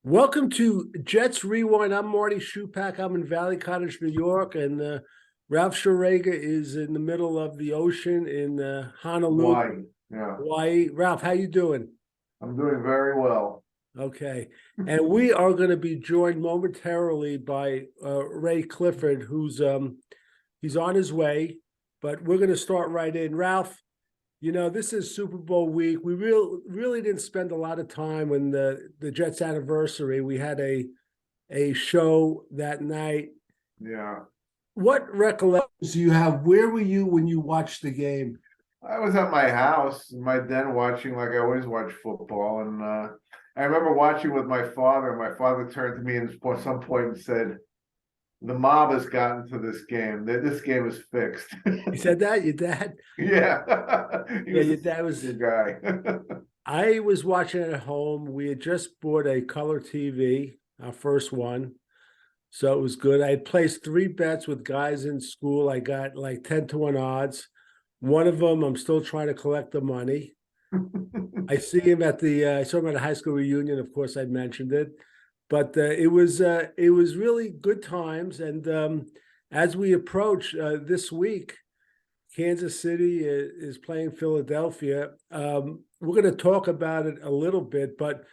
Welcome to Jets Rewind. I'm Marty Schupak. I'm in Valley Cottage, New York, and Ralph Schwarega is in the middle of the ocean in Honolulu, Hawaii. Yeah, Hawaii. Ralph, how you doing? I'm doing very well. Okay, and we are going to be joined momentarily by Ray Clifford, who's he's on his way, but we're going to start right in. Ralph, this is Super Bowl week. We really didn't spend a lot of time when the Jets anniversary. We had a show that night. Yeah, What recollections do you have? Where were you when you watched the game? I was at my house in my den watching like I always watch football, and I remember watching with my father. My father turned to me at some point and said, "The mob has gotten to this game. This game is fixed." You said that, your dad? Yeah, he Yeah, was your a dad was. good guy. I was watching it at home. We had just bought a color TV, our first one. So it was good. I had placed three bets with guys in school. I got like 10 to 1 odds. One of them, I'm still trying to collect the money. I see him I saw him at a high school reunion. Of course, I mentioned it, but it was really good times. And as we approach this week, Kansas City is playing Philadelphia. We're going to talk about it a little bit, but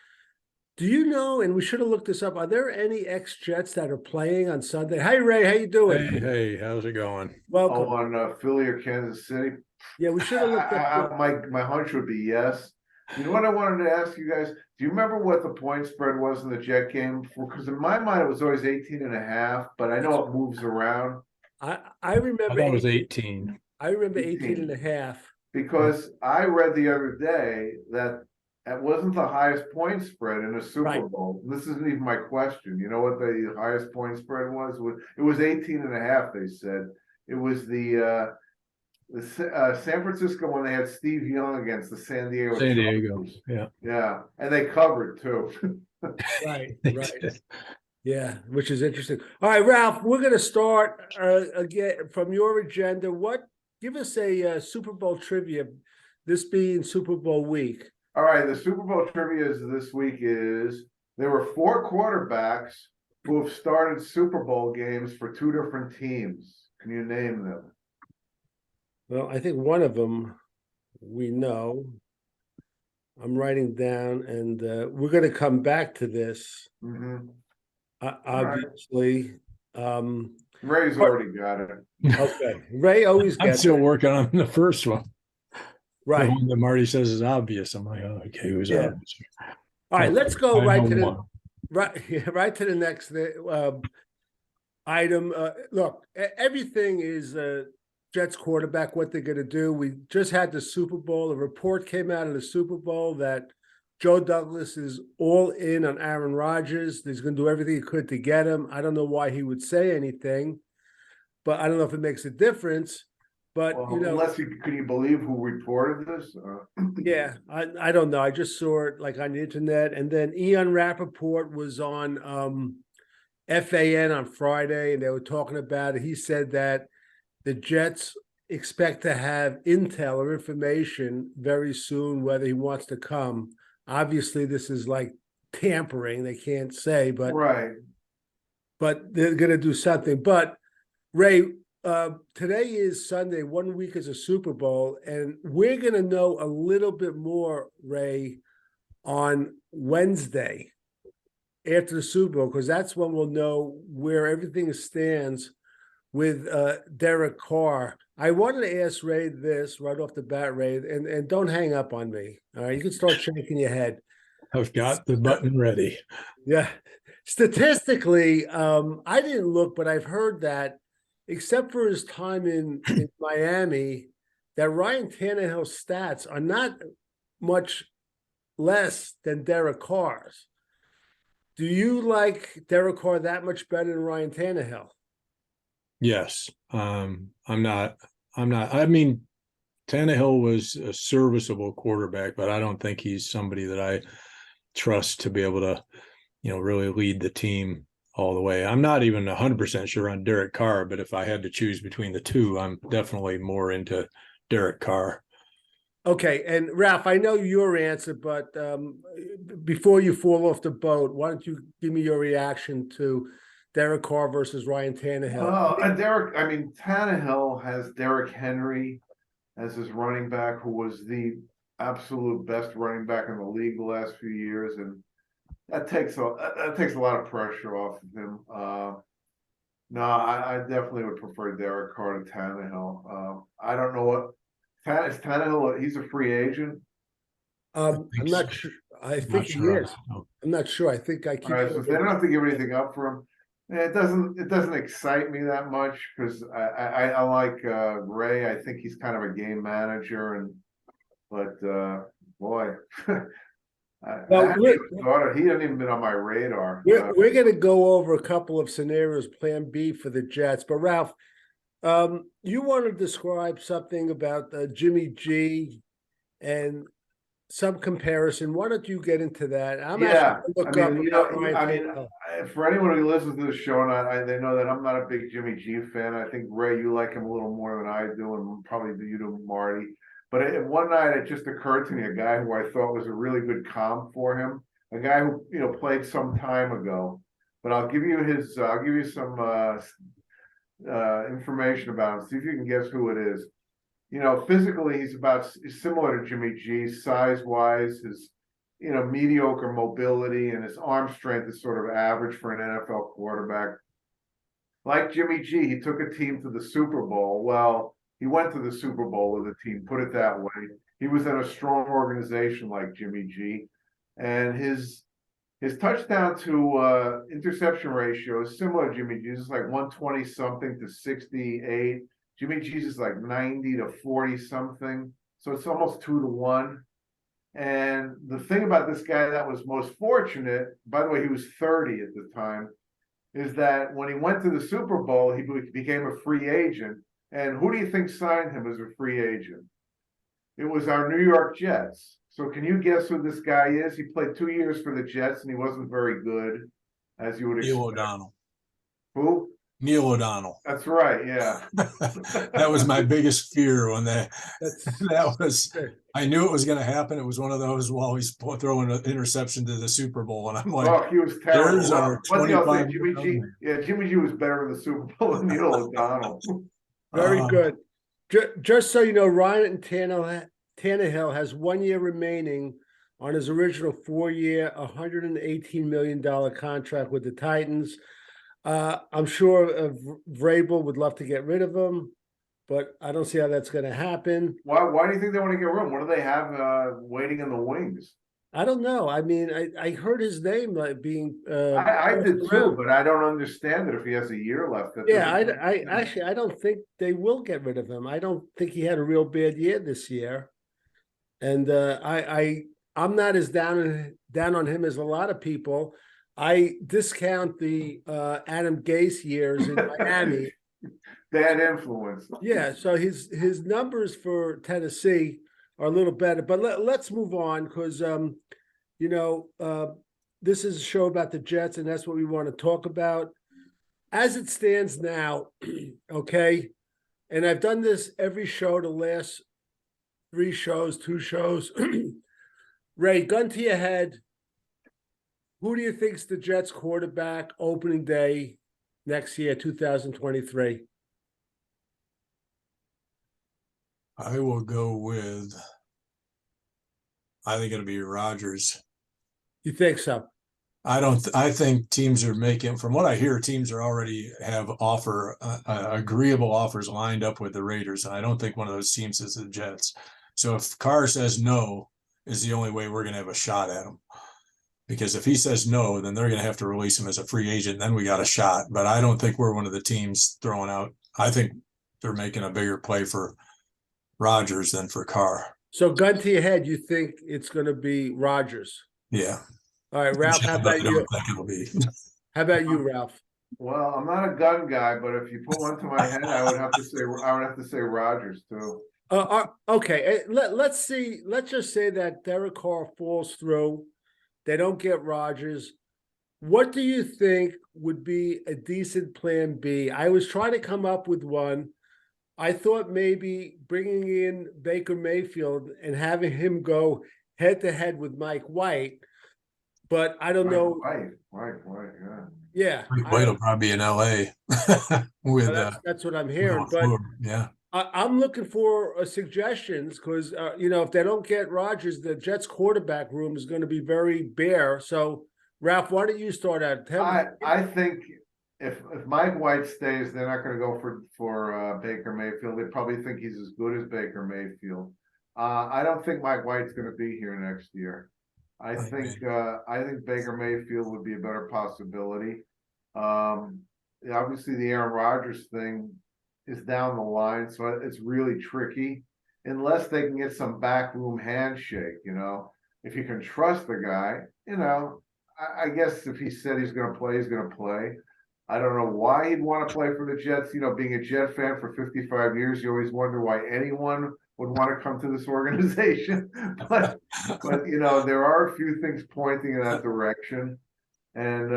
do you know, and we should have looked this up, are there any ex-Jets that are playing on Sunday? Hi, Ray. How you doing? Hey, how's it going? Oh, Welcome. on Philly or Kansas City? Yeah, we should have looked up. My hunch would be yes. You know what I wanted to ask you guys? Do you remember what the point spread was in the Jet game? Because in my mind, it was always 18.5, but I know it moves around. I remember I thought it was 18. I remember 18 and a half. Because I read the other day that it wasn't the highest point spread in a Super Right. Bowl. This isn't even my question. You know what the highest point spread was? It was 18.5, they said. It was the San Francisco when they had Steve Young against the San Diego San Diego, Chargers. yeah. Yeah, and they covered too. Right, right. Yeah, which is interesting. All right, Ralph, we're going to start again from your agenda. Give us a Super Bowl trivia, this being Super Bowl week. All right, the Super Bowl trivia this week is there were four quarterbacks who have started Super Bowl games for two different teams. Can you name them? Well, I think one of them we know. I'm writing down, and we're going to come back to this. Mm-hmm. Obviously. Ray's already got it. Okay, Ray always I'm gets still it. working on the first one. Right. The one that Marty says is obvious. I'm like, oh, okay, who's Yeah. obvious? All right, let's go I right know to the one. right to the next item. Look, everything is Jets quarterback, what they're going to do. We just had the Super Bowl. A report came out of the Super Bowl that Joe Douglas is all in on Aaron Rodgers. He's going to do everything he could to get him. I don't know why he would say anything, but I don't know if it makes a difference. But Well, can you believe who reported this? yeah, I don't know. I just saw it like on the internet, and then Ian Rappaport was on FAN on Friday, and they were talking about it. He said that the Jets expect to have intel or information very soon, whether he wants to come. Obviously, this is like tampering. They can't say, but Right. but they're going to do something. But Ray, today is Sunday. 1 week is a Super Bowl, and we're going to know a little bit more, Ray, on Wednesday after the Super Bowl, because that's when we'll know where everything stands with Derek Carr. I wanted to ask Ray this right off the bat, Ray, and don't hang up on me. All right, you can start shaking your head. I've got the button ready. Yeah, statistically, I didn't look, but I've heard that, except for his time in Miami, that Ryan Tannehill's stats are not much less than Derek Carr's. Do you like Derek Carr that much better than Ryan Tannehill? Yes. I'm not. I mean, Tannehill was a serviceable quarterback, but I don't think he's somebody that I trust to be able to, really lead the team all the way. I'm not even 100% sure on Derek Carr, but if I had to choose between the two, I'm definitely more into Derek Carr. Okay, and Ralph, I know your answer, but before you fall off the boat, why don't you give me your reaction to Derek Carr versus Ryan Tannehill? Well, I mean, Tannehill has Derrick Henry as his running back, who was the absolute best running back in the league the last few years, and that takes a lot of pressure off of him. No, I definitely would prefer Derek Carr to Tannehill. I don't know what is Tannehill. He's a free agent. I'm not sure. I think Not he sure. is. I'm not sure. I think I All keep. right, so if they don't have to give anything up for him, it doesn't excite me that much because I like Ray. I think he's kind of a game manager, but boy, I Well, hadn't even thought of. He hadn't even been on my radar. we're going to go over a couple of scenarios, Plan B for the Jets. But Ralph, you want to describe something about Jimmy G and some comparison. Why don't you get into that? I'm Yeah, actually going I to look up mean, about Ryan Tannehill. for anyone who listens to the show, they know that I'm not a big Jimmy G fan. I think Ray, you like him a little more than I do, and probably you do, Marty. But one night, it just occurred to me a guy who I thought was a really good comp for him, a guy who played some time ago. But I'll give you some information about him. See if you can guess who it is. Physically, he's similar to Jimmy G, size-wise, his, mediocre mobility, and his arm strength is sort of average for an NFL quarterback. Like Jimmy G, he took a team to the Super Bowl. Well, he went to the Super Bowl with a team, put it that way. He was in a strong organization like Jimmy G, and his touchdown to interception ratio is similar to Jimmy G's. It's like 120 something to 68. Jimmy G's is like 90 to 40 something. So it's almost 2 to 1. And the thing about this guy that was most fortunate, by the way, he was 30 at the time, is that when he went to the Super Bowl, he became a free agent. And who do you think signed him as a free agent? It was our New York Jets. So can you guess who this guy is? He played 2 years for the Jets and he wasn't very good, as you would expect. Neil O'Donnell. Who? Neil O'Donnell. That's right. Yeah. That was my biggest fear when that was. I knew it was going to happen. It was one of those while he's throwing an interception to the Super Bowl, and I'm like, oh, he was terrible. There's our 25. Jimmy G. Yeah, Jimmy G was better in the Super Bowl than Neil O'Donnell. Very good. Just so you know, Ryan Tannehill has 1 year remaining on his original 4-year, $118 million contract with the Titans. I'm sure Vrabel would love to get rid of him, but I don't see how that's going to happen. Why do you think they want to get rid of him? What do they have waiting in the wings? I don't know. I mean, I heard his name being. I did too, but I don't understand it if he has a year left. Yeah, I don't think they will get rid of him. I don't think he had a real bad year this year, and I'm not as down on him as a lot of people. I discount the Adam Gase years in Miami. Bad influence. Yeah, so his numbers for Tennessee are a little better, but let's move on because this is a show about the Jets, and that's what we want to talk about. As it stands now, okay, and I've done this every show the last 2 shows. Ray, gun to your head. Who do you think's the Jets quarterback opening day next year, 2023? I will go with, I think it'll be Rodgers. You think so? I think teams are making, from what I hear, teams are already have agreeable offers lined up with the Raiders. And I don't think one of those teams is the Jets. So if Carr says no, is the only way we're going to have a shot at him. Because if he says no, then they're going to have to release him as a free agent. Then we got a shot. But I don't think we're one of the teams throwing out. I think they're making a bigger play for Rodgers than for Carr. So gun to your head, you think it's going to be Rodgers? Yeah. All right, Ralph, how about you? How about you, Ralph? Well, I'm not a gun guy, but if you put one to my head, I would have to say Rodgers too. Okay, let's see. Let's just say that Derek Carr falls through. They don't get Rodgers. What do you think would be a decent plan B? I was trying to come up with one. I thought maybe bringing in Baker Mayfield and having him go head to head with Mike White, but I don't know. Right, yeah. Yeah, Mike White will probably be in LA with that's what I'm hearing. But LaFleur. Yeah. I'm looking for suggestions because if they don't get Rodgers, the Jets quarterback room is going to be very bare. So, Ralph, why don't you start out? I think if Mike White stays, they're not going to go for Baker Mayfield. They probably think he's as good as Baker Mayfield. I don't think Mike White's going to be here next year. I think Baker Mayfield would be a better possibility. Obviously, the Aaron Rodgers thing is down the line, so it's really tricky unless they can get some backroom handshake. If you can trust the guy, I guess if he said he's going to play, he's going to play. I don't know why he'd want to play for the Jets. Being a Jet fan for 55 years, you always wonder why anyone would want to come to this organization. but there are a few things pointing in that direction. And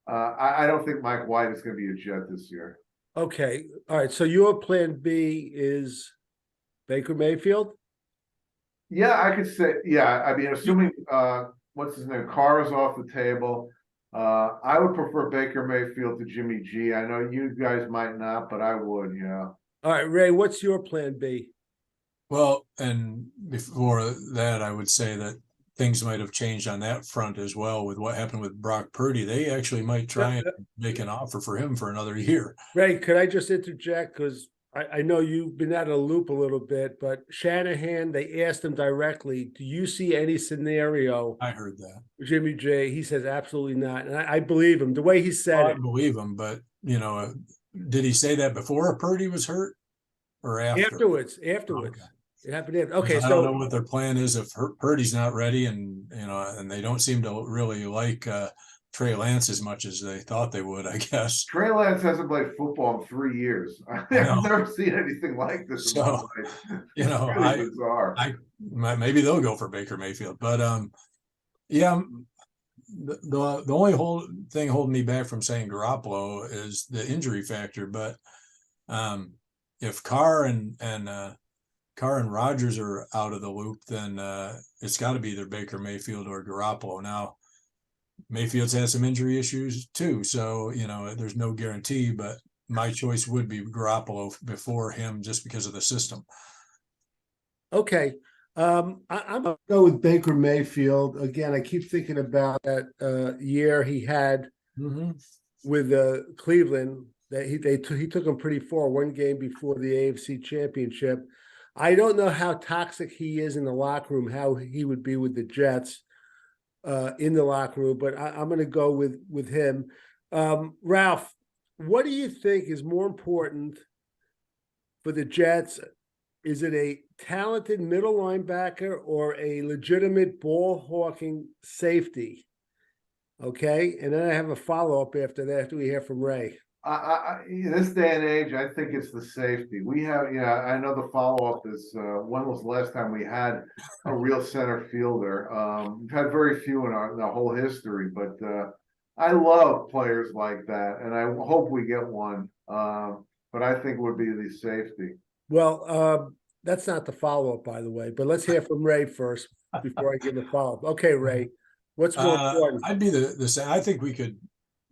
I don't think Mike White is going to be a Jet this year. Okay. All right. So your plan B is Baker Mayfield? Yeah, I could say, yeah. I mean, assuming what's his name, Carr is off the table. I would prefer Baker Mayfield to Jimmy G. I know you guys might not, but I would, yeah. All right, Ray, what's your plan B? Well, and before that, I would say that things might have changed on that front as well with what happened with Brock Purdy. They actually might try and make an offer for him for another year. Ray, could I just interject? Because I know you've been out of the loop a little bit, but Shanahan, they asked him directly, do you see any scenario? I heard that. Jimmy J, he says absolutely not. And I believe him the way he said it. I believe him, but did he say that before Purdy was hurt or after? Afterwards. Okay. It happened after. Okay, I don't know what their plan is if Purdy's not ready, and they don't seem to really like Trey Lance as much as they thought they would, I guess. Trey Lance hasn't played football in 3 years. I've never seen anything like this in my life. Really bizarre. Maybe they'll go for Baker Mayfield, but yeah, the only thing holding me back from saying Garoppolo is the injury factor. But if Carr and Rodgers are out of the loop, then it's got to be either Baker Mayfield or Garoppolo. Now, Mayfield's had some injury issues too, so there's no guarantee. But my choice would be Garoppolo before him, just because of the system. Okay, I'm gonna go with Baker Mayfield again. I keep thinking about that year he had with Cleveland. That he took him pretty far. One game before the AFC Championship. I don't know how toxic he is in the locker room, how he would be with the Jets in the locker room, but I'm going to go with him. Ralph, what do you think is more important for the Jets? Is it a talented middle linebacker or a legitimate ball hawking safety? Okay, and then I have a follow-up after that, after we hear from Ray. In this day and age, I think it's the safety. We have, I know the follow-up is when was the last time we had a real center fielder? We've had very few in the whole history, but I love players like that, and I hope we get one. But I think it would be the safety. Well, that's not the follow-up, by the way, but let's hear from Ray first before I give a follow-up. Okay, Ray, what's more important? I'd be the same. I think we could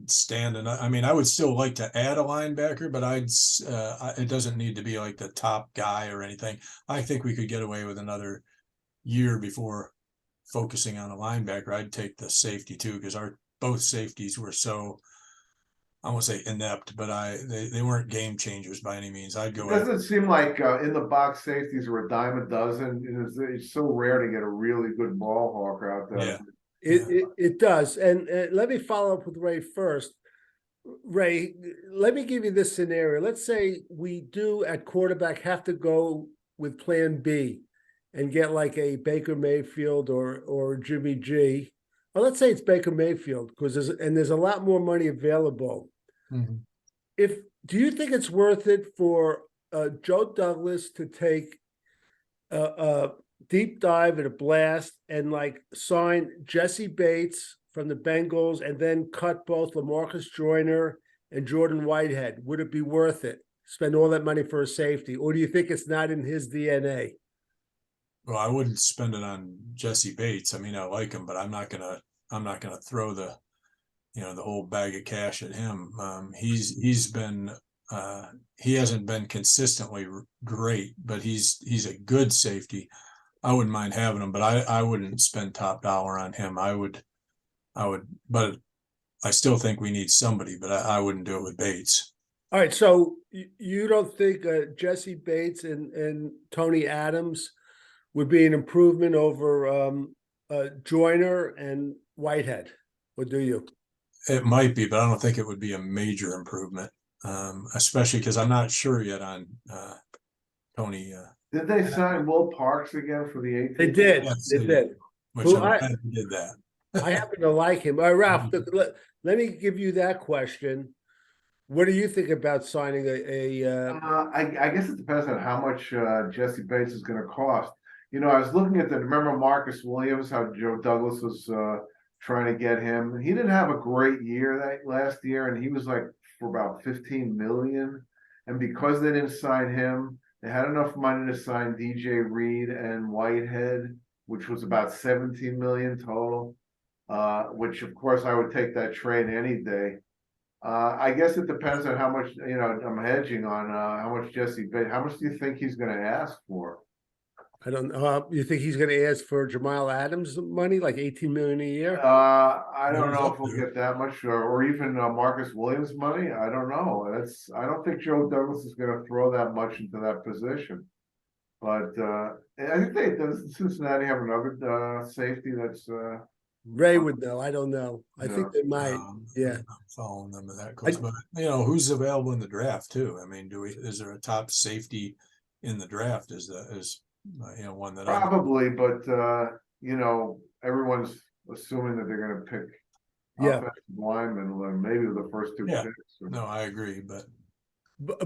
stand, and I mean, I would still like to add a linebacker, but it doesn't need to be like the top guy or anything. I think we could get away with another year before focusing on a linebacker. I'd take the safety too, because both safeties were so, I won't say inept, but they weren't game changers by any means. I'd go. It doesn't seem like in the box safeties are a dime a dozen. It's so rare to get a really good ball hawker out there. Yeah. It does. And let me follow up with Ray first. Ray, let me give you this scenario. Let's say we do at quarterback have to go with plan B and get like a Baker Mayfield or Jimmy G. Well, let's say it's Baker Mayfield because there's a lot more money available. Mm-hmm. Do you think it's worth it for Joe Douglas to take a deep dive and a blast and like sign Jesse Bates from the Bengals and then cut both LaMarcus Joyner and Jordan Whitehead? Would it be worth it? spend all that money for a safety, or do you think it's not in his DNA? Well, I wouldn't spend it on Jesse Bates. I mean, I like him, but I'm not gonna throw the the whole bag of cash at him. He's been he hasn't been consistently great, but he's a good safety. I wouldn't mind having him, but I wouldn't spend top dollar on him. I would, but I still think we need somebody, but I wouldn't do it with Bates. All right, so you don't think Jesse Bates and Tony Adams would be an improvement over Joyner and Whitehead, or do you? It might be, but I don't think it would be a major improvement, especially because I'm not sure yet on Tony. Did they sign Will Parks again for the 18th? They did. Yes, They did. which Who I'm glad they did that. I happen to like him. All right, Ralph, let me give you that question. What do you think about signing I guess it depends on how much Jesse Bates is going to cost. I was looking at remember Marcus Williams, how Joe Douglas was trying to get him. He didn't have a great year that last year, and he was like for about 15 million. And because they didn't sign him, they had enough money to sign DJ Reed and Whitehead, which was about 17 million total. Which of course I would take that trade any day. I guess it depends on how much, I'm hedging on how much Jesse Bates, how much do you think he's going to ask for? I don't know. You think he's going to ask for Jamal Adams money, like 18 million a year? I don't know if we'll get that much, or even Marcus Williams money. I don't know. I don't think Joe Douglas is going to throw that much into that position. But I think does Cincinnati have another safety that's Ray would know. I don't know. I think they might. Yeah, I'm following them that close, but who's available in the draft too? I mean, is there a top safety in the draft? Is one that probably, but everyone's assuming that they're going to pick offensive linemen, maybe the first two picks. No, I agree, but.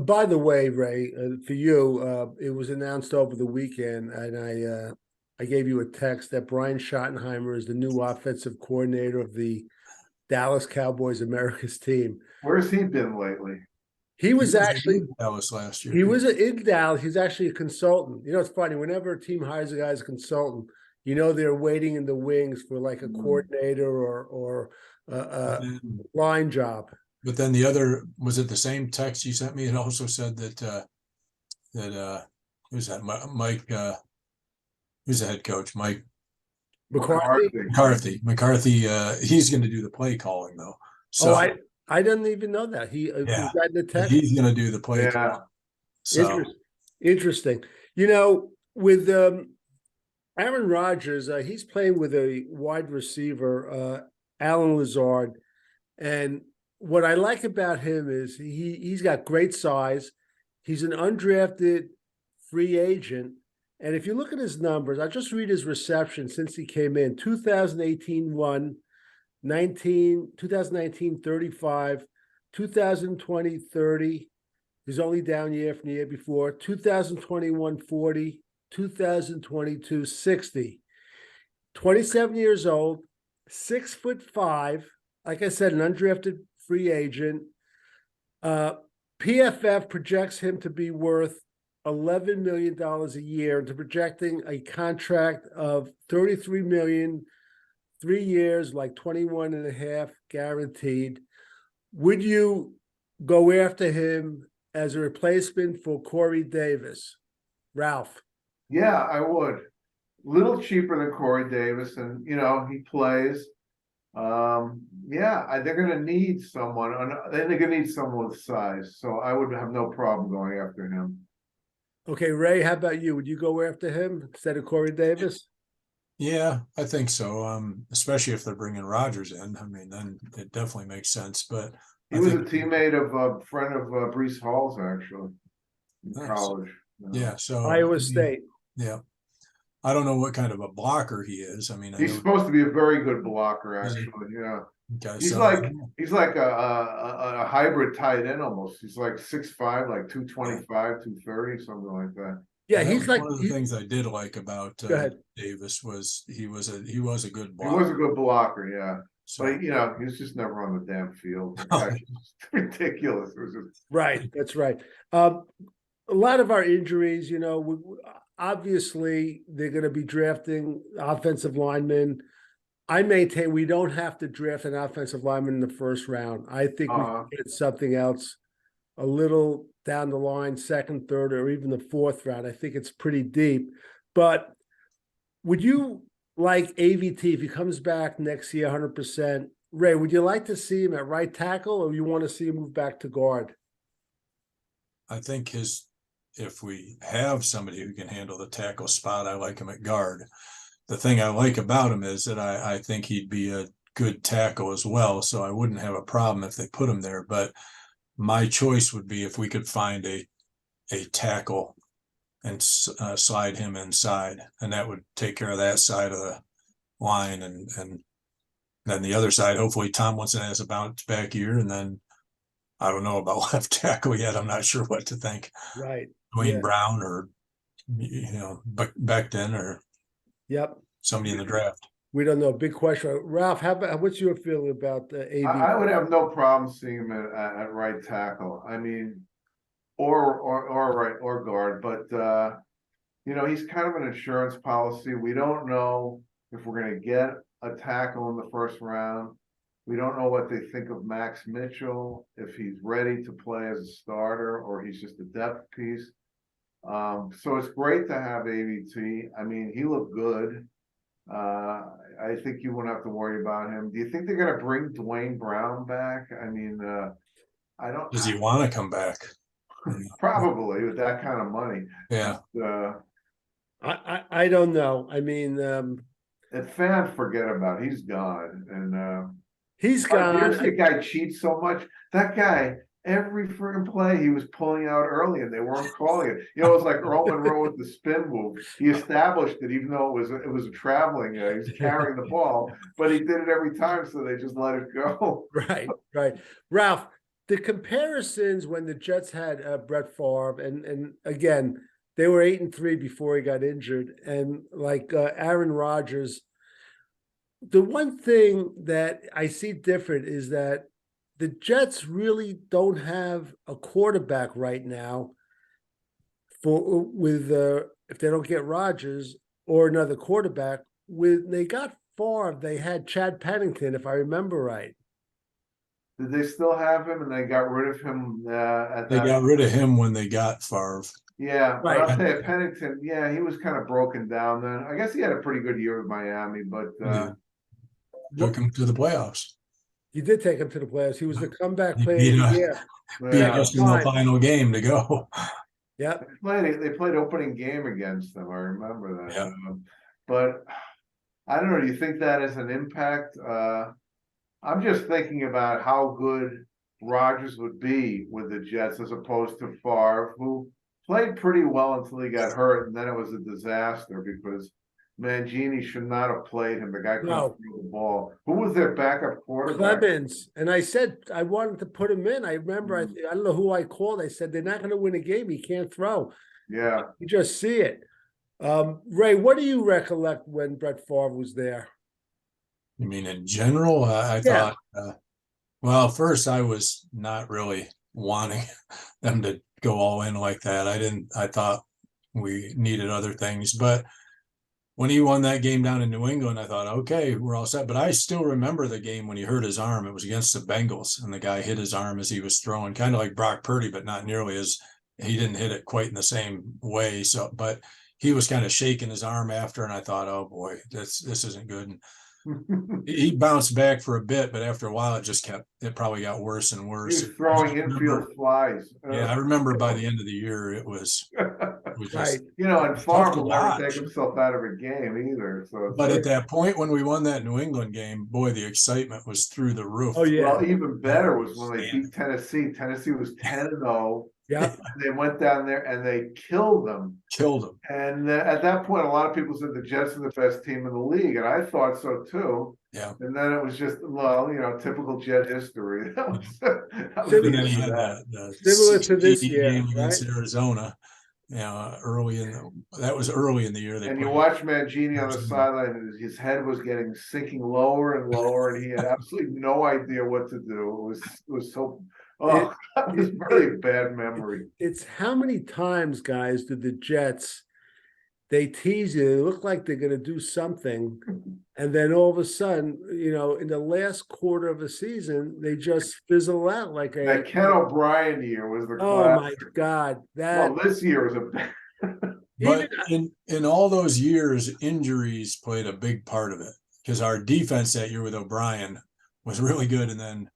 By the way, Ray, for you, it was announced over the weekend, and I gave you a text that Brian Schottenheimer is the new offensive coordinator of the Dallas Cowboys America's team. Where's he been lately? He was actually in Dallas last year. He was in Dallas. He's actually a consultant. It's funny. Whenever a team hires a guy as a consultant, they're waiting in the wings for like a coordinator or a line job. But then was it the same text you sent me? It also said that who's that? Mike, who's the head coach? Mike McCarthy. He's going to do the play calling though. So I didn't even know that. He got in the text. He's going to do the play calling. So interesting. With Aaron Rodgers, he's playing with a wide receiver, Alan Lazard, and what I like about him is he's got great size. He's an undrafted free agent. And if you look at his numbers, I'll just read his reception since he came in. 2018, 2019, 35, 2020, 30. His only down year from the year before. 2021, 40, 2022, 60. 27 years old, 6'5", like I said, an undrafted free agent. PFF projects him to be worth $11 million a year, and to projecting a contract of $33 million, 3 years, like 21 and a half guaranteed. Would you go after him as a replacement for Corey Davis, Ralph? Yeah, I would. Little cheaper than Corey Davis, and he plays. They're going to need someone. They're going to need someone with size. So I would have no problem going after him. Okay, Ray, how about you? Would you go after him instead of Corey Davis? Yeah, I think so. Especially if they're bringing Rodgers in. I mean, then it definitely makes sense. But he was a teammate of a friend of Breece Hall's, actually, in college. Yeah, so Iowa State. Yeah. I don't know what kind of a blocker he is. I mean, he's supposed to be a very good blocker, actually. Yeah. Okay, he's like a hybrid tight end almost. He's like 6'5", like 225, 230, something like that. Yeah, he's like one of the things I did like about Davis was he was a good blocker. He was a good blocker, yeah. So But he was just never on the damn field. The guy was just ridiculous. It was just Right, that's right. A lot of our injuries, obviously they're going to be drafting offensive linemen. I maintain we don't have to draft an offensive lineman in the first round. I think we can get something else a little down the line, second, third, or even the fourth round. I think it's pretty deep. But would you like AVT if he comes back next year 100%? Ray, would you like to see him at right tackle, or you want to see him move back to guard? I think if we have somebody who can handle the tackle spot, I like him at guard. The thing I like about him is that I think he'd be a good tackle as well. So I wouldn't have a problem if they put him there. But my choice would be if we could find a tackle and slide him inside, and that would take care of that side of the line. And then the other side, hopefully Tomlinson has a bounce back year, and then I don't know about left tackle yet. I'm not sure what to think. Right. Dwayne Brown or Becton or somebody in the draft. We don't know. Big question. Ralph, what's your feeling about AV? I would have no problem seeing him at right tackle. I mean, or right or guard, but he's kind of an insurance policy. We don't know if we're going to get a tackle in the first round. We don't know what they think of Max Mitchell, if he's ready to play as a starter or he's just a depth piece. So it's great to have AVT. I mean, he looked good. I think you won't have to worry about him. Do you think they're going to bring Dwayne Brown back? I mean, I don't. Does he want to come back? Probably with that kind of money. Yeah. I don't know. I mean, and Fan, forget about it. He's gone, and he's gone. Here's the guy cheats so much. That guy, every freaking play, he was pulling out early, and they weren't calling it. It was like Earl Monroe with the spin move. He established it, even though it was a traveling. He was carrying the ball, but he did it every time, so they just let it go. Right. Ralph, the comparisons when the Jets had Brett Favre, and again, they were 8-3 before he got injured, and like Aaron Rodgers. The one thing that I see different is that the Jets really don't have a quarterback right now if they don't get Rodgers or another quarterback. They got Favre, they had Chad Pennington, if I remember right. Did they still have him, and they got rid of him They got rid of him when they got Favre. Yeah, right. But I'll tell you, Pennington, he was kind of broken down then. I guess he had a pretty good year with Miami, but took him to the playoffs. You did take him to the playoffs. He was the comeback player of the year. Beat us in the final game to go. Yeah, they played opening game against them. I remember that. Yeah. But I don't know. Do you think that is an impact? I'm just thinking about how good Rodgers would be with the Jets as opposed to Favre, who played pretty well until he got hurt, and then it was a disaster because Mangini should not have played him. The guy couldn't throw the ball. Who was their backup quarterback? Clemens. And I said I wanted to put him in. I remember I don't know who I called. I said they're not going to win a game. He can't throw. Yeah, you just see it. Ray, what do you recollect when Brett Favre was there? You mean in general? I thought. Well, first I was not really wanting them to go all in like that. I thought we needed other things, but when he won that game down in New England, I thought, okay, we're all set. But I still remember the game when he hurt his arm. It was against the Bengals, and the guy hit his arm as he was throwing, kind of like Brock Purdy, but not nearly as he didn't hit it quite in the same way. So, but he was kind of shaking his arm after, and I thought, oh boy, this isn't good. And he bounced back for a bit, but after a while, it probably got worse and worse. He was throwing infield flies. I remember by the end of the year, it was just, right. And Favre will never take himself out of a game either. So, but at that point, when we won that New England game, boy, the excitement was through the roof. Oh yeah. Well, even better was when they beat Tennessee. Tennessee was 10-0. Yeah. They went down there and they killed them. And at that point, a lot of people said the Jets are the best team in the league, and I thought so too. Yeah. And then it was just, typical Jet history. And then he had that similar to this year, game against Arizona. that was early in the year. And you watch Mangini on the sideline, and his head was sinking lower and lower, and he had absolutely no idea what to do. It was so. Oh, that was really a bad memory. It's how many times, guys, did the Jets, they tease you, they look like they're going to do something, and then all of a sudden, in the last quarter of the season, they just fizzle out like that Ken O'Brien year was the oh my classic. God, well, this year was but in all those years, injuries played a big part of it, because our defense that year with O'Brien was really good, and then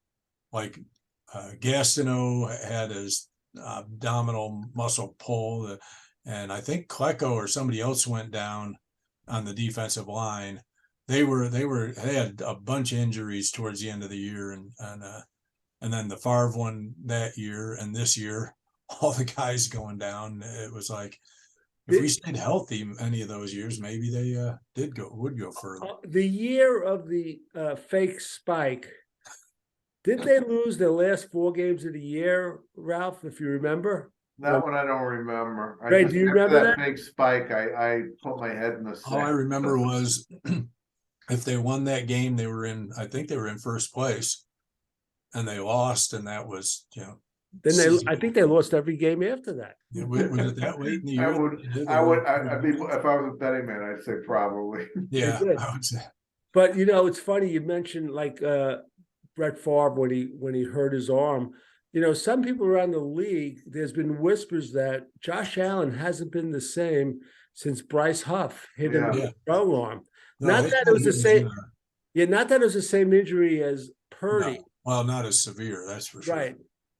like Gastineau had his abdominal muscle pull, and I think Klecko or somebody else went down on the defensive line. They had a bunch of injuries towards the end of the year, and then the Favre one that year, and this year, all the guys going down. It was like, if we stayed healthy any of those years, maybe they would go further. The year of the fake spike, did they lose their last 4 games of the year, Ralph, if you remember? That one I don't remember. Ray, do you remember that big spike? I put my head in the sand. All I remember was if they won that game, I think they were in first place, and they lost, and that was, Then I think they lost every game after that. Was it that late in the year? I'd be, if I was a betting man, I'd say probably. Yeah, I would say. But it's funny you mentioned like Brett Favre when he hurt his arm. Some people around the league, there's been whispers that Josh Allen hasn't been the same since Bryce Huff hit him with a throw arm. No, not that it was the same. Not that it was the same injury as Purdy. No. Well, not as severe, that's for sure. Right.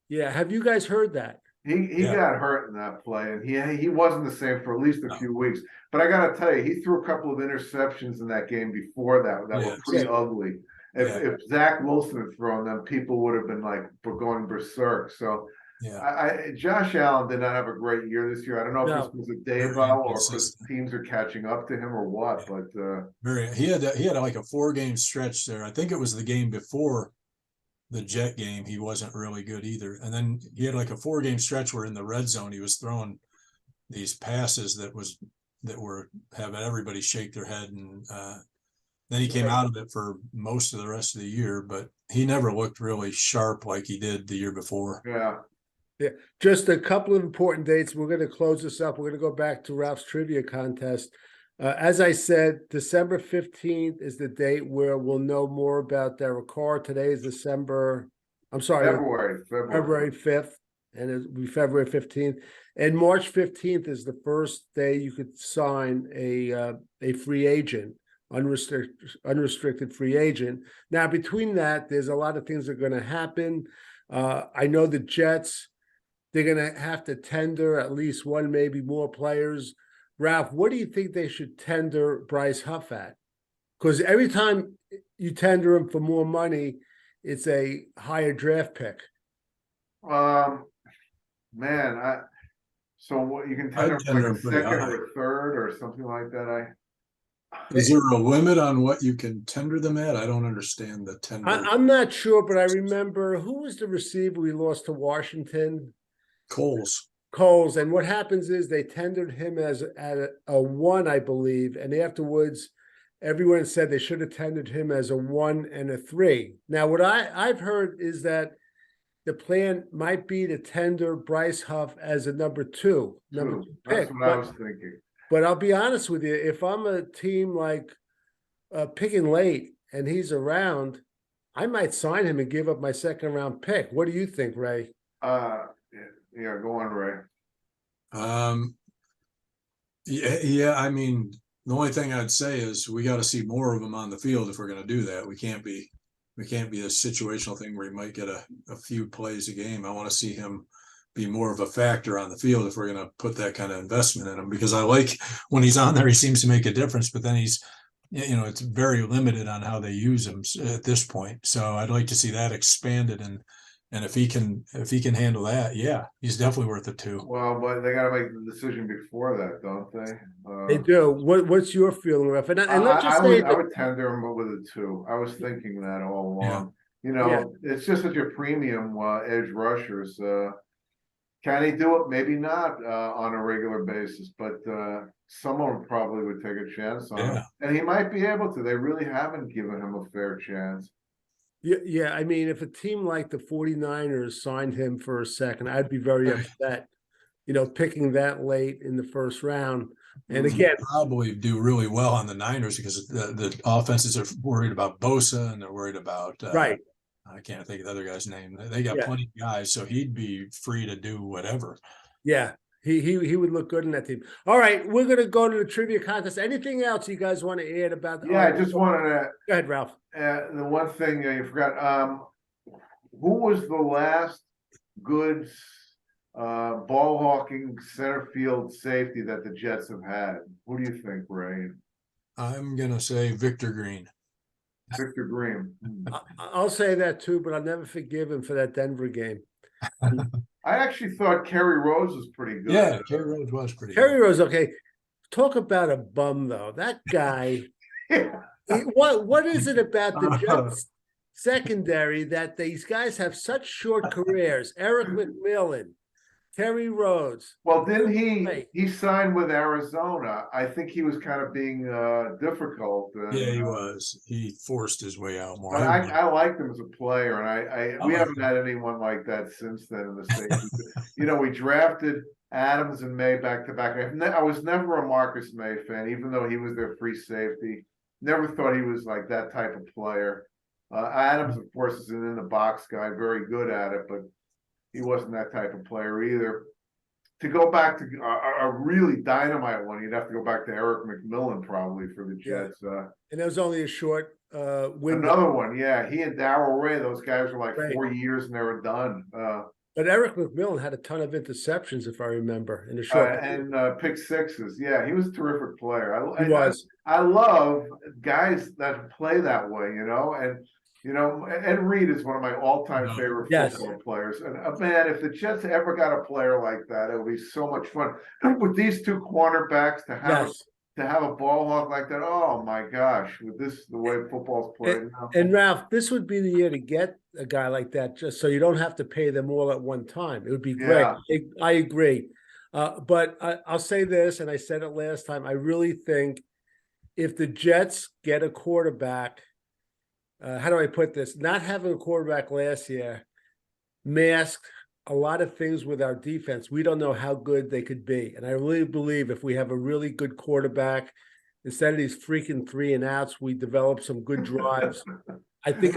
Yeah. Have you guys heard that? He got hurt in that play, and he wasn't the same for at least a few weeks. But I got to tell you, he threw a couple of interceptions in that game before that were pretty ugly. If Zach Wilson had thrown them, people would have been like, we're going berserk. So Josh Allen did not have a great year this year. I don't know if this was a debut or because teams are catching up to him or what, but he had like a 4-game stretch there. I think it was the game before the Jet game. He wasn't really good either. And then he had like a 4-game stretch where in the red zone, he was throwing these passes that were having everybody shake their head. And then he came out of it for most of the rest of the year, but he never looked really sharp like he did the year before. Yeah. Just a couple of important dates. We're going to close this up. We're going to go back to Ralph's trivia contest. As I said, December 15th is the date where we'll know more about Derek Carr. Today is February 5th, and it'll be February 15th. And March 15th is the first day you could sign a free agent, unrestricted free agent. Now, between that, there's a lot of things that are going to happen. I know the Jets, they're going to have to tender at least one, maybe more players. Ralph, what do you think they should tender Bryce Huff at? Because every time you tender him for more money, it's a higher draft pick. So what you can tender him like a second or a third or something like that. Is there a limit on what you can tender them at? I don't understand the tender. I'm not sure, but I remember who was the receiver we lost to Washington? Coles. And what happens is they tendered him as at a 1, I believe, and afterwards everyone said they should have tendered him as a 1 and a 3. Now, what I've heard is that the plan might be to tender Bryce Huff as a number 2 pick. That's what I was thinking. But I'll be honest with you, if I'm a team like picking late and he's around, I might sign him and give up my 2nd round pick. What do you think, Ray? Yeah, go on, Ray. I mean, the only thing I'd say is we got to see more of him on the field if we're going to do that. We can't be a situational thing where he might get a few plays a game. I want to see him be more of a factor on the field if we're going to put that kind of investment in him, because I like when he's on there, he seems to make a difference, but then it's very limited on how they use him at this point. So I'd like to see that expanded, and if he can handle that, he's definitely worth it too. Well, but they got to make the decision before that, don't they? They do. What's your feeling, Ralph? And let's just say I would tender him with a 2. I was thinking that all along. It's just such a premium edge rushers. Can he do it? Maybe not on a regular basis, but someone probably would take a chance on him. Yeah. And he might be able to. They really haven't given him a fair chance. Yeah, I mean, if a team like the 49ers signed him for a second, I'd be very Right. upset, picking that late in the first round. And Mhm. again, Probably do really well on the Niners because the offenses are worried about Bosa and they're worried about right. I can't think of the other guy's name. They got Yeah. plenty of guys, so he'd be free to do whatever. Yeah. He would look good in that team. All right, we're gonna go to the trivia contest. Anything else you guys want to add about Yeah, I just wanted to go ahead, Ralph. the one thing you forgot. Who was the last good ball hawking center field safety that the Jets have had? Who do you think, Ray? I'm gonna say Victor Green. Victor Green. I'll say that too, but I'll never forgive him for that Denver game. I actually thought Kerry Rose was pretty good. Yeah, Kerry Rhodes was pretty Terry good. Rose, okay. Talk about a bum though. That guy. Yeah. What is it about the Jets secondary that these guys have such short careers? Eric McMillan, Terry Rhodes. Well, didn't Right. he signed with Arizona? I think he was kind of being difficult. Yeah, he was. He forced his way out more. But I liked him as a player, and we like haven't had anyone like that since then in the States. We drafted Adams and May back to back. I was never a Marcus May fan, even though he was their free safety. Never thought he was like that type of player. Adams, of course, is an in the box guy, very good at it, but he wasn't that type of player either. To go back to a really dynamite one, you'd have to go back to Eric McMillan probably for the Jets. And it was only a short window. Another one, yeah. He and Darrell Ray, those guys were like Right. 4 years and they were done. But Eric McMillan had a ton of interceptions, if I remember, in the short. And pick sixes. Yeah, he was a terrific player. He was. I love guys that play that way, and Ed Reed is one of my all-time favorite Yes. football players. And man, if the Jets ever got a player like that, it would be so much fun. With these two cornerbacks to have Yes. to have a ball hawk like that, oh my gosh, with the way football's played now. And Ralph, this would be the year to get a guy like that, just so you don't have to pay them all at one time. It would be great. Yeah. I agree. But I'll say this, and I said it last time. I really think if the Jets get a quarterback, how do I put this? Not having a quarterback last year masked a lot of things with our defense. We don't know how good they could be. And I really believe if we have a really good quarterback, instead of these freaking 3 and outs, we develop some good drives. I think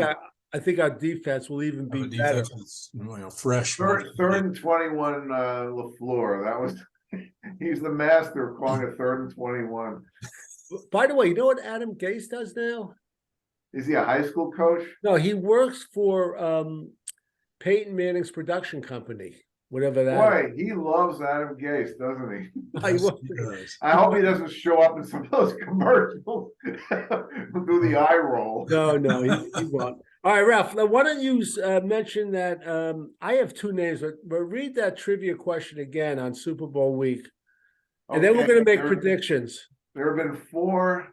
our defense will even be better. Fresh. Third and 21, LaFleur. That was he's the master of calling a 3rd and 21. By the way, you know what Adam Gase does now? Is he a high school coach? No, he works for Peyton Manning's production company, whatever that Boy, he loves Adam Gase, doesn't he? is. He does. I hope he doesn't show up in some of those commercials. Do the eye roll. No, he won't. All right, Ralph, now why don't you mention that I have 2 names, but read that trivia question again on Super Bowl week. And then we're going to make predictions. There have been 4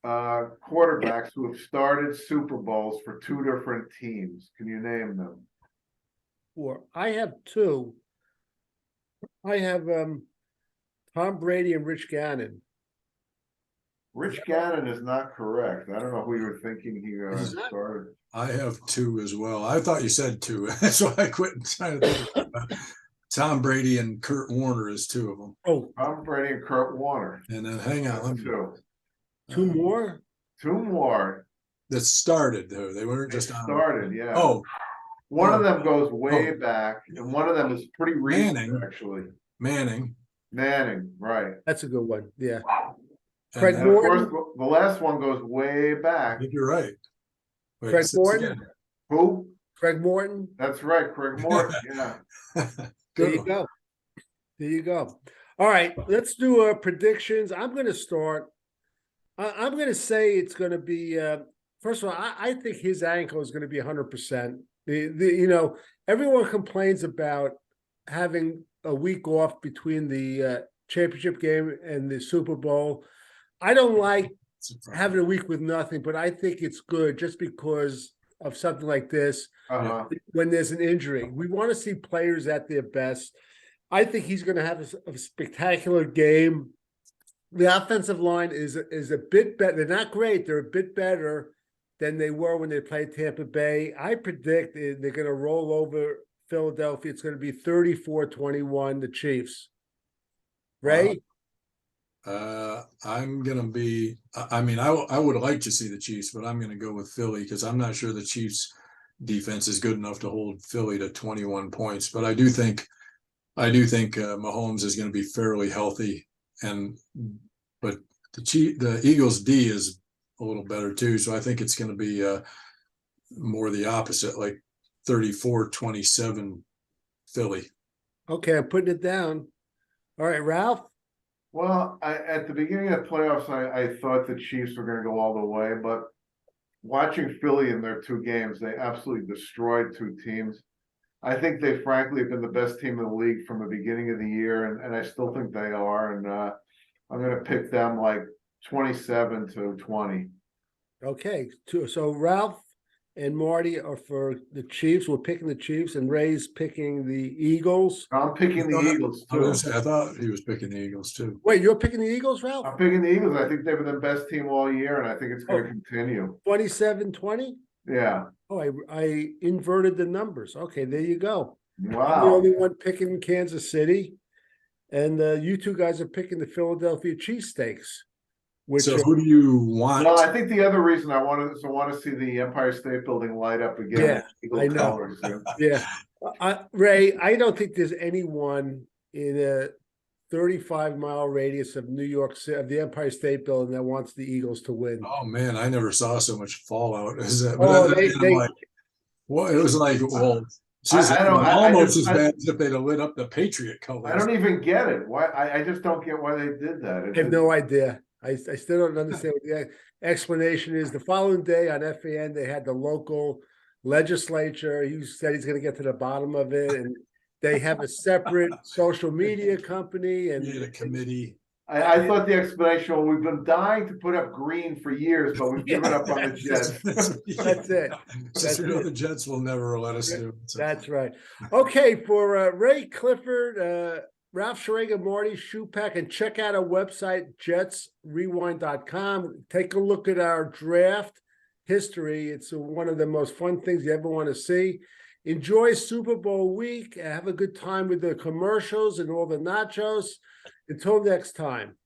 quarterbacks who have started Super Bowls for 2 different teams. Can you name them? 4. I have 2. I have Tom Brady and Rich Gannon. Rich Gannon is not correct. I don't know who you were thinking he started. I have 2 as well. I thought you said 2. That's why I quit trying to think about Tom Brady and Kurt Warner is 2 of them. Oh, Tom Brady and Kurt Warner. And then hang on, let me, 2 more? 2 more. that started though. They weren't They just on. started, yeah. Oh, One of them goes way back, and one of them is pretty recent, Manning. actually. Manning. Manning, right. That's a good one. Yeah. And Craig then- And of Morton? course, the last one goes way I back. think you're right. Wait, Craig say this Morton? again. Who? Craig Morton. That's right, Craig Morton, yeah. There Good you one. go. There you go. All right, let's do predictions. I'm going to start. I'm going to say it's going to be. First of all, I think his ankle is going to be 100%. Everyone complains about having a week off between the championship game and the Super Bowl. I don't like having a week with nothing, but I think it's good just because of something like this Uh-huh. when there's an injury. We want to see players at their best. I think he's going to have a spectacular game. The offensive line is a bit better. They're not great. They're a bit better than they were when they played Tampa Bay. I predict they're going to roll over Philadelphia. It's going to be 34-21, the Chiefs. Ray? I'm gonna be. I mean, I would like to see the Chiefs, but I'm gonna go with Philly because I'm not sure the Chiefs' defense is good enough to hold Philly to 21 points. But I do think Mahomes is going to be fairly healthy, but the Eagles' D is a little better too. So I think it's going to be more the opposite, like 34-27 Philly. Okay, I'm putting it down. All right, Ralph? Well, at the beginning of the playoffs, I thought the Chiefs were going to go all the way, but watching Philly in their two games, they absolutely destroyed two teams. I think they frankly have been the best team in the league from the beginning of the year, and I still think they are. And I'm going to pick them like 27-20. Okay, so Ralph and Marty are for the Chiefs. We're picking the Chiefs, and Ray's picking the Eagles. I'm picking the Eagles too. I thought he was picking the Eagles too. Wait, you're picking the Eagles, Ralph? I'm picking the Eagles. I think they've been the best team all year, and I think it's going to continue. 27-20? Yeah. Oh, I inverted the numbers. Okay, there you go. I'm the Wow. only one picking Kansas City, and you two guys are picking the Philadelphia cheesesteaks. So who do you want? Well, I think the other reason I want to see the Empire State Building light up again. Yeah, I know. Colors, yeah. Ray, I don't think there's anyone in a 35-mile radius of New York City, of the Empire State Building, that wants the Eagles to win. Oh man, I never saw so much fallout as that. Oh, But it was like, well, geez, almost as bad as if they'd have lit up the Patriot colors. I don't even get it. Why? I just don't get why they did that. I have no idea. I still don't understand what the explanation is. The following day on FAN, they had the local legislature. He said he's going to get to the bottom of it, and they have a separate social media company and a committee. I thought the explanation, well, we've been dying to put up green for years, but we've given up on the Jets. That's it. That's it. The Jets will never let us do it. So. That's right. Okay, for Ray Clifford, Ralph Schrager, Marty Schupak, and check out our website, jetsrewind.com. Take a look at our draft history. It's one of the most fun things you ever want to see. Enjoy Super Bowl week. Have a good time with the commercials and all the nachos. Until next time.